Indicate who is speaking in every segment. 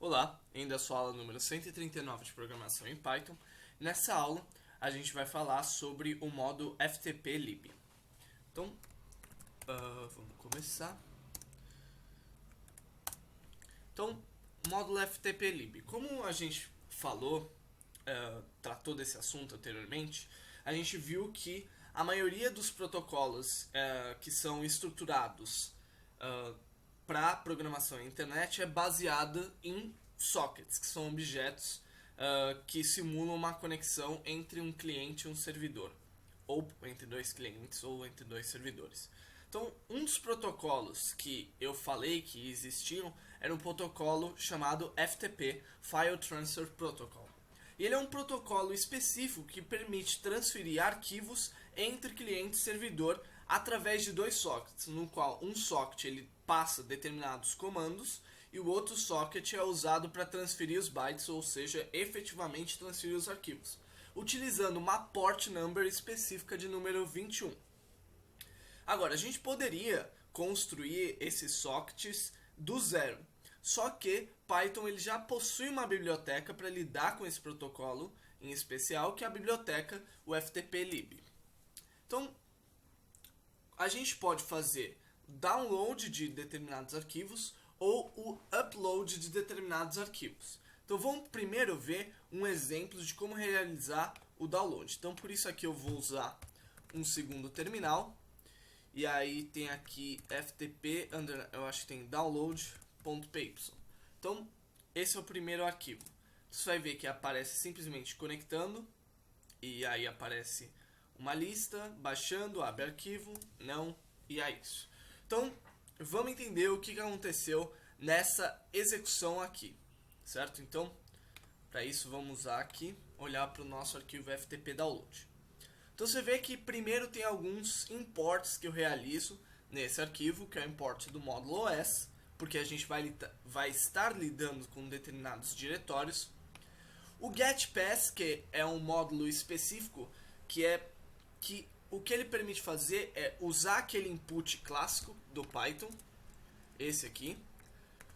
Speaker 1: Olá, ainda é a sua aula número 139 de programação em Python. Nessa aula, a gente vai falar sobre o modo ftp-lib. Então, vamos começar. Então, módulo ftp-lib. Como a gente falou, tratou desse assunto anteriormente, a gente viu que a maioria dos protocolos que são estruturados para programação na internet é baseada em sockets, que são objetos que simulam uma conexão entre um cliente e um servidor, ou entre dois clientes ou entre dois servidores. Então, um dos protocolos que eu falei que existiam era um protocolo chamado FTP, File Transfer Protocol. E ele é um protocolo específico que permite transferir arquivos entre cliente e servidor através de dois sockets, no qual um socket ele passa determinados comandos e o outro socket é usado para transferir os bytes, ou seja, efetivamente transferir os arquivos, utilizando uma port number específica de número 21. Agora, a gente poderia construir esses sockets do zero, só que Python ele já possui uma biblioteca para lidar com esse protocolo em especial, que é a biblioteca ftp-lib. Então, a gente pode fazer download de determinados arquivos ou o upload de determinados arquivos. Então vamos primeiro ver um exemplo de como realizar o download. Então por isso aqui eu vou usar um segundo terminal. E aí tem aqui ftp, eu acho que tem download.py. Então esse é o primeiro arquivo. Você vai ver que aparece simplesmente conectando. E aí aparece uma lista, baixando, abre arquivo, não, e é isso. Então, vamos entender o que aconteceu nessa execução aqui, certo? Então, para isso vamos usar aqui, olhar para o nosso arquivo ftp download. Então você vê que primeiro tem alguns imports que eu realizo nesse arquivo, que é o import do módulo OS, porque a gente vai estar lidando com determinados diretórios. O getPass, que é um módulo específico, que o que ele permite fazer é usar aquele input clássico do Python, esse aqui,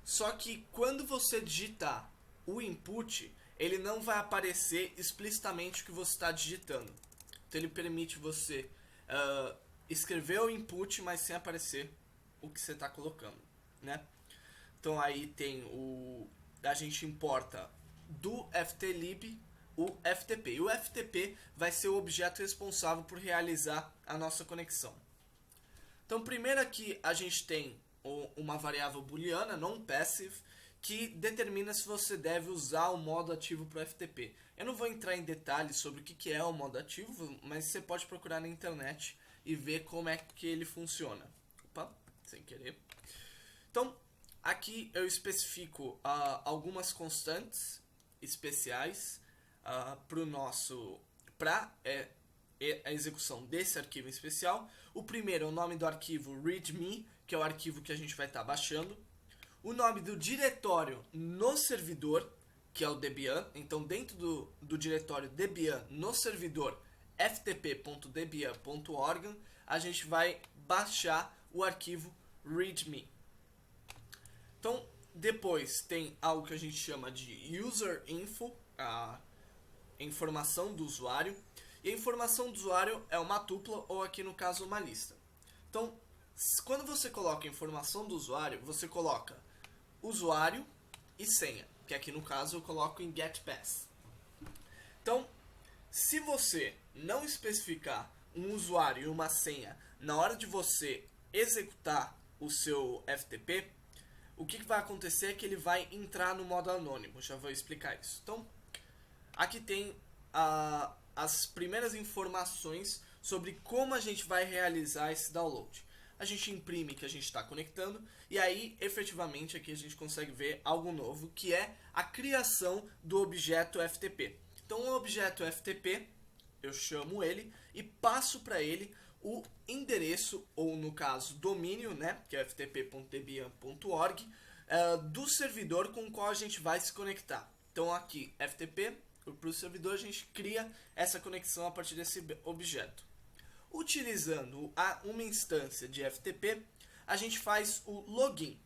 Speaker 1: só que quando você digitar o input, ele não vai aparecer explicitamente o que você está digitando. Então ele permite você escrever o input, mas sem aparecer o que você está colocando, né? Então aí tem a gente importa do ftlib o FTP. E o FTP vai ser o objeto responsável por realizar a nossa conexão. Então, primeiro aqui a gente tem uma variável booleana, non-passive, que determina se você deve usar o modo ativo para o FTP. Eu não vou entrar em detalhes sobre o que é o modo ativo, mas você pode procurar na internet e ver como é que ele funciona. Opa, sem querer. Então, aqui eu especifico algumas constantes especiais para a execução desse arquivo em especial. O primeiro é o nome do arquivo readme, que é o arquivo que a gente vai estar baixando. O nome do diretório no servidor, que é o Debian. Então, dentro do diretório Debian no servidor ftp.debian.org, a gente vai baixar o arquivo readme. Então, depois tem algo que a gente chama de user info, a informação do usuário. E a informação do usuário é uma tupla ou aqui no caso uma lista. Então, quando você coloca a informação do usuário, você coloca usuário e senha, que aqui no caso eu coloco em getPass. Então, se você não especificar um usuário e uma senha na hora de você executar o seu FTP, o que vai acontecer é que ele vai entrar no modo anônimo. Já vou explicar isso. Então, aqui tem as primeiras informações sobre como a gente vai realizar esse download. A gente imprime que a gente está conectando e aí, efetivamente, aqui a gente consegue ver algo novo, que é a criação do objeto FTP. Então, o objeto FTP, eu chamo ele e passo para ele o endereço, ou no caso, domínio, né, que é ftp.debian.org, do servidor com o qual a gente vai se conectar. Então, aqui, FTP, para o servidor, a gente cria essa conexão a partir desse objeto. Utilizando uma instância de FTP, a gente faz o login.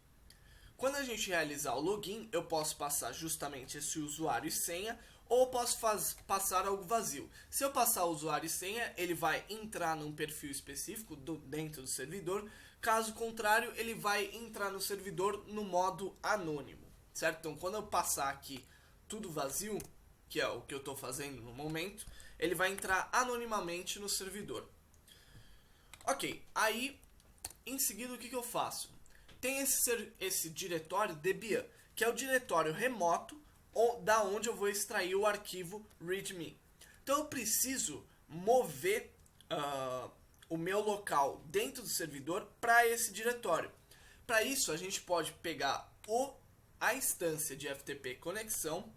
Speaker 1: quando a gente realizar o login, eu posso passar justamente esse usuário e senha, ou posso passar algo vazio. Se eu passar o usuário e senha, ele vai entrar num perfil específico dentro do servidor. Caso contrário, ele vai entrar no servidor no modo anônimo, certo? Então, quando eu passar aqui tudo vazio, que é o que eu estou fazendo no momento, ele vai entrar anonimamente no servidor. Ok, aí, em seguida, o que eu faço? Tem esse diretório Debian, que é o diretório remoto da onde eu vou extrair o arquivo README. Então eu preciso mover o meu local dentro do servidor para esse diretório. Para isso a gente pode pegar a instância de FTP conexão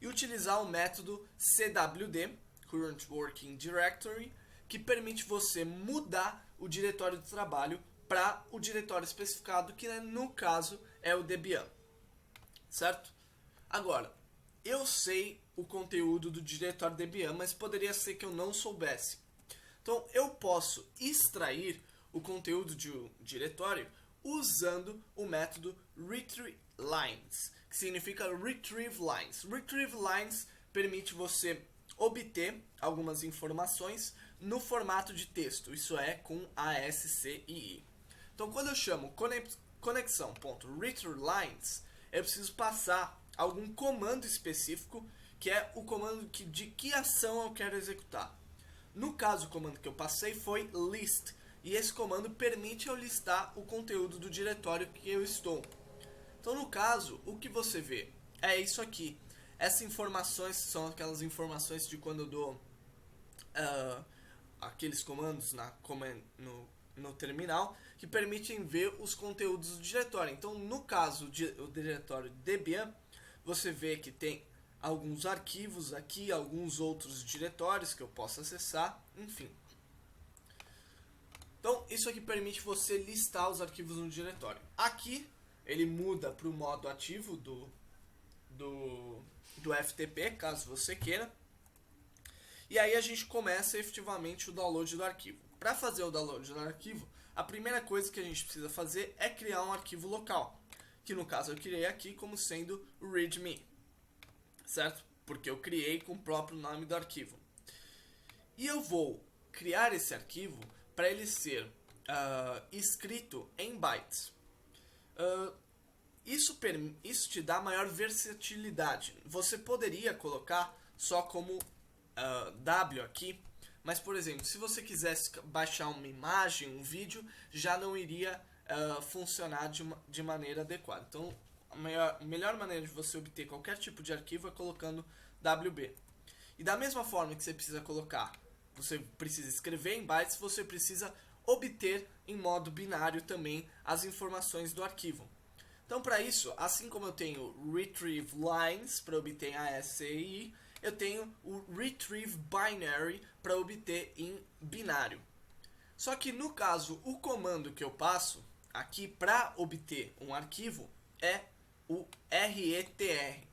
Speaker 1: e utilizar o método CWD, Current Working Directory, que permite você mudar o diretório de trabalho para o diretório especificado, que no caso é o Debian, certo? Agora, eu sei o conteúdo do diretório Debian, mas poderia ser que eu não soubesse. Então, eu posso extrair o conteúdo de um diretório usando o método retrieve_lines, que significa retrieve lines. Retrieve lines permite você obter algumas informações no formato de texto, isso é, com ASCII. Então, quando eu chamo conexão.retrieve_lines, eu preciso passar algum comando específico, que é o comando de que ação eu quero executar. No caso, o comando que eu passei foi list, e esse comando permite eu listar o conteúdo do diretório que eu estou. Então, no caso, o que você vê é isso aqui. Essas informações são aquelas informações de quando eu dou aqueles comandos no terminal que permitem ver os conteúdos do diretório. Então, no caso, o diretório Debian, você vê que tem alguns arquivos aqui, alguns outros diretórios que eu posso acessar, enfim. Então, isso aqui permite você listar os arquivos no diretório. Aqui, ele muda para o modo ativo do FTP, caso você queira. E aí a gente começa efetivamente o download do arquivo. Para fazer o download do arquivo, a primeira coisa que a gente precisa fazer é criar um arquivo local, que no caso eu criei aqui como sendo readme, certo? Porque eu criei com o próprio nome do arquivo. E eu vou criar esse arquivo para ele ser escrito em bytes. Isso te dá maior versatilidade. Você poderia colocar só como W aqui, mas por exemplo, se você quisesse baixar uma imagem, um vídeo, já não iria funcionar de maneira adequada. Então, a melhor maneira de você obter qualquer tipo de arquivo é colocando WB. E da mesma forma que você precisa escrever em bytes, você precisa obter em modo binário também as informações do arquivo. Então, para isso, assim como eu tenho retrieve lines para obter a ASCII, eu tenho o retrieve binary para obter em binário. Só que no caso, o comando que eu passo aqui para obter um arquivo é o RETR,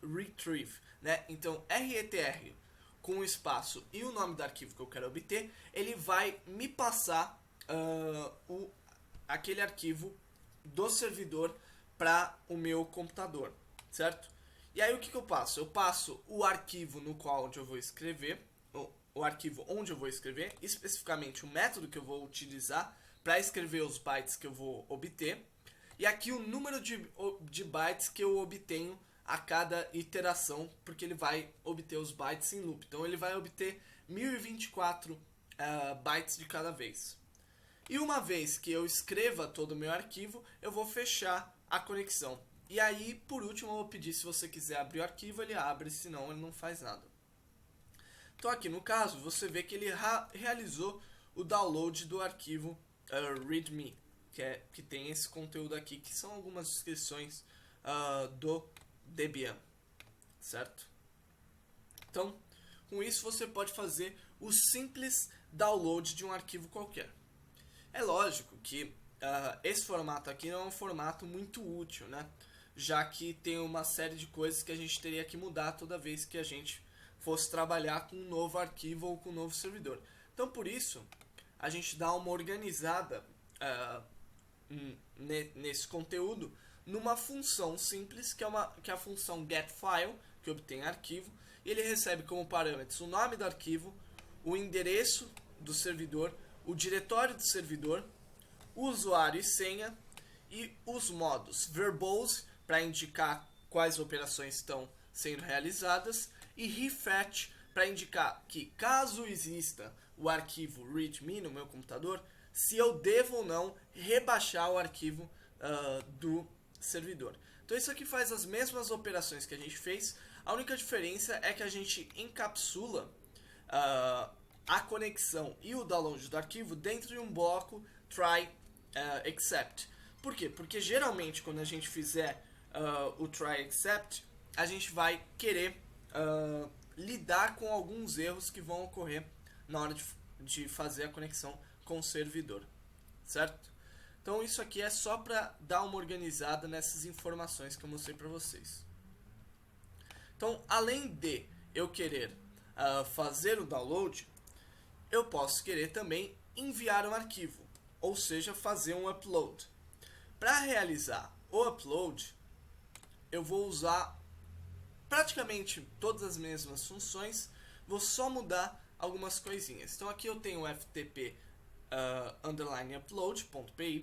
Speaker 1: retrieve, né? Então, RETR com o espaço e o nome do arquivo que eu quero obter, ele vai me passar aquele arquivo do servidor para o meu computador, certo? E aí o que eu passo? Eu passo o arquivo no qual eu vou escrever, o arquivo onde eu vou escrever, especificamente o método que eu vou utilizar para escrever os bytes que eu vou obter, e aqui o número de bytes que eu obtenho a cada iteração, porque ele vai obter os bytes em loop. Então ele vai obter 1024 bytes de cada vez. E uma vez que eu escreva todo o meu arquivo, eu vou fechar a conexão. E aí, por último, eu vou pedir se você quiser abrir o arquivo, ele abre, senão ele não faz nada. Então aqui no caso, você vê que ele realizou o download do arquivo readme, que tem esse conteúdo aqui, que são algumas descrições do Debian, certo? Então, com isso você pode fazer o simples download de um arquivo qualquer. É lógico que esse formato aqui não é um formato muito útil, né? Já que tem uma série de coisas que a gente teria que mudar toda vez que a gente fosse trabalhar com um novo arquivo ou com um novo servidor. Então, por isso, a gente dá uma organizada nesse conteúdo numa função simples, que é a função getFile, que obtém arquivo, e ele recebe como parâmetros o nome do arquivo, o endereço do servidor, o diretório do servidor, o usuário e senha, e os modos verbose, para indicar quais operações estão sendo realizadas, e refetch, para indicar que, caso exista o arquivo readme no meu computador, se eu devo ou não rebaixar o arquivo do servidor. Então isso aqui faz as mesmas operações que a gente fez, a única diferença é que a gente encapsula a conexão e o download do arquivo dentro de um bloco try except. Por quê? Porque geralmente quando a gente fizer o try except, a gente vai querer lidar com alguns erros que vão ocorrer na hora de fazer a conexão com o servidor, certo? Então isso aqui é só para dar uma organizada nessas informações que eu mostrei para vocês. Então, além de eu querer fazer o download, eu posso querer também enviar um arquivo, ou seja, fazer um upload. Para realizar o upload, eu vou usar praticamente todas as mesmas funções, vou só mudar algumas coisinhas. Então aqui eu tenho o ftp underline upload.py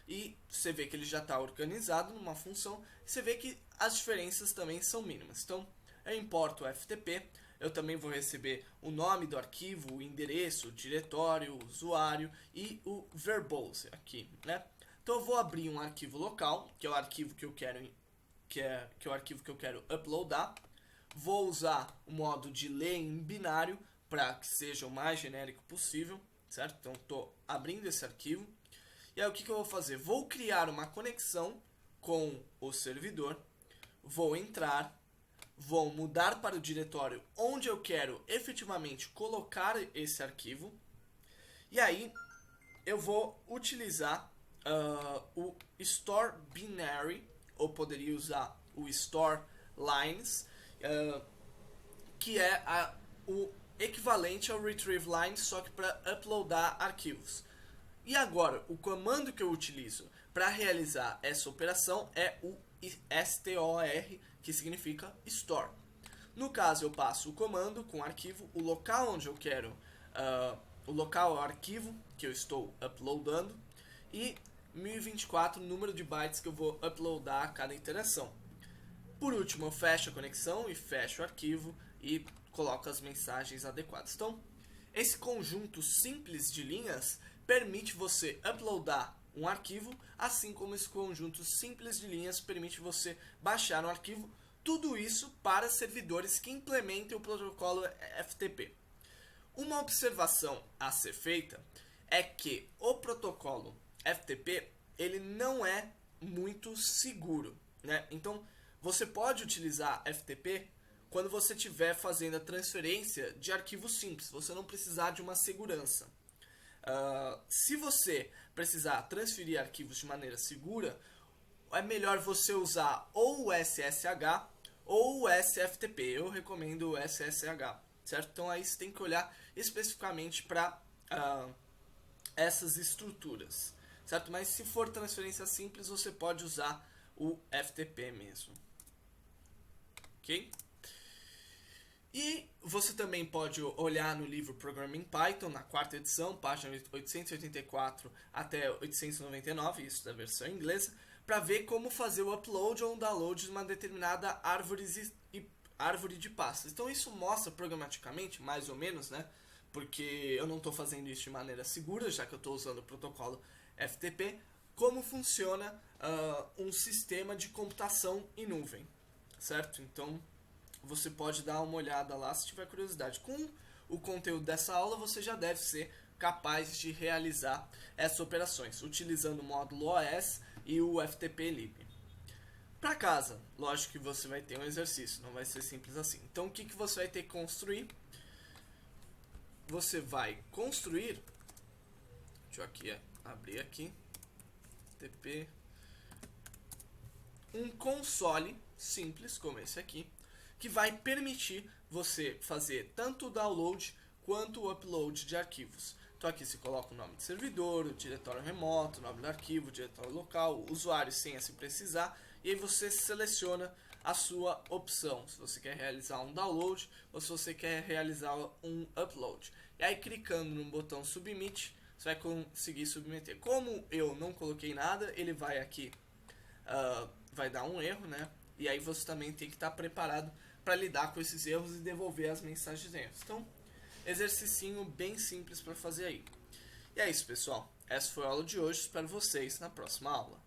Speaker 1: e você vê que ele já está organizado numa função, e você vê que as diferenças também são mínimas. Então eu importo o ftp, eu também vou receber o nome do arquivo, o endereço, o diretório, o usuário e o verbose aqui, né? Então eu vou abrir um arquivo local, que é o arquivo que eu quero que é o arquivo que eu quero uploadar. Vou usar o modo de ler em binário para que seja o mais genérico possível, certo? Então estou abrindo esse arquivo. E aí o que eu vou fazer? Vou criar uma conexão com o servidor, vou entrar, vou mudar para o diretório onde eu quero efetivamente colocar esse arquivo, e aí eu vou utilizar o store binary, ou poderia usar o store lines, que é o equivalente ao retrieve lines, só que para uploadar arquivos. E agora, o comando que eu utilizo para realizar essa operação é o store, que significa store. No caso, eu passo o comando com o arquivo, o local onde eu quero, o local, o arquivo que eu estou uploadando, e 1024 número de bytes que eu vou uploadar a cada interação. Por último, eu fecho a conexão e fecho o arquivo e coloco as mensagens adequadas. Então, esse conjunto simples de linhas permite você uploadar um arquivo, assim como esse conjunto simples de linhas permite você baixar um arquivo, tudo isso para servidores que implementem o protocolo FTP. Uma observação a ser feita é que o protocolo FTP ele não é muito seguro, né? Então você pode utilizar FTP quando você estiver fazendo a transferência de arquivos simples, você não precisar de uma segurança. Se você precisar transferir arquivos de maneira segura, é melhor você usar ou o SSH ou o SFTP. Eu recomendo o SSH, certo? Então aí você tem que olhar especificamente para essas estruturas, certo? Mas se for transferência simples, você pode usar o FTP mesmo, ok? E você também pode olhar no livro Programming Python, na 4ª edição, página 884 até 899, isso da versão inglesa, para ver como fazer o upload ou o download de uma determinada árvore de pastas. Então isso mostra programaticamente, mais ou menos, né? Porque eu não estou fazendo isso de maneira segura, já que eu estou usando o protocolo FTP, como funciona um sistema de computação em nuvem, certo? Então você pode dar uma olhada lá se tiver curiosidade. Com o conteúdo dessa aula, você já deve ser capaz de realizar essas operações, utilizando o módulo OS e o FTP-lib. Para casa, lógico que você vai ter um exercício, não vai ser simples assim. Então o que você vai ter que construir? Você vai construir, deixa eu abrir aqui, FTP, um console simples como esse aqui, que vai permitir você fazer tanto o download quanto o upload de arquivos. Então aqui se coloca o nome do servidor, o diretório remoto, o nome do arquivo, o diretório local, o usuário e senha se precisar, e aí você seleciona a sua opção, se você quer realizar um download ou se você quer realizar um upload. E aí clicando no botão Submit, você vai conseguir submeter. Como eu não coloquei nada, ele vai aqui, vai dar um erro, né? E aí você também tem que estar preparado para lidar com esses erros e devolver as mensagens de erros. Então, exercicinho bem simples para fazer aí. E é isso, pessoal. Essa foi a aula de hoje. Espero vocês na próxima aula.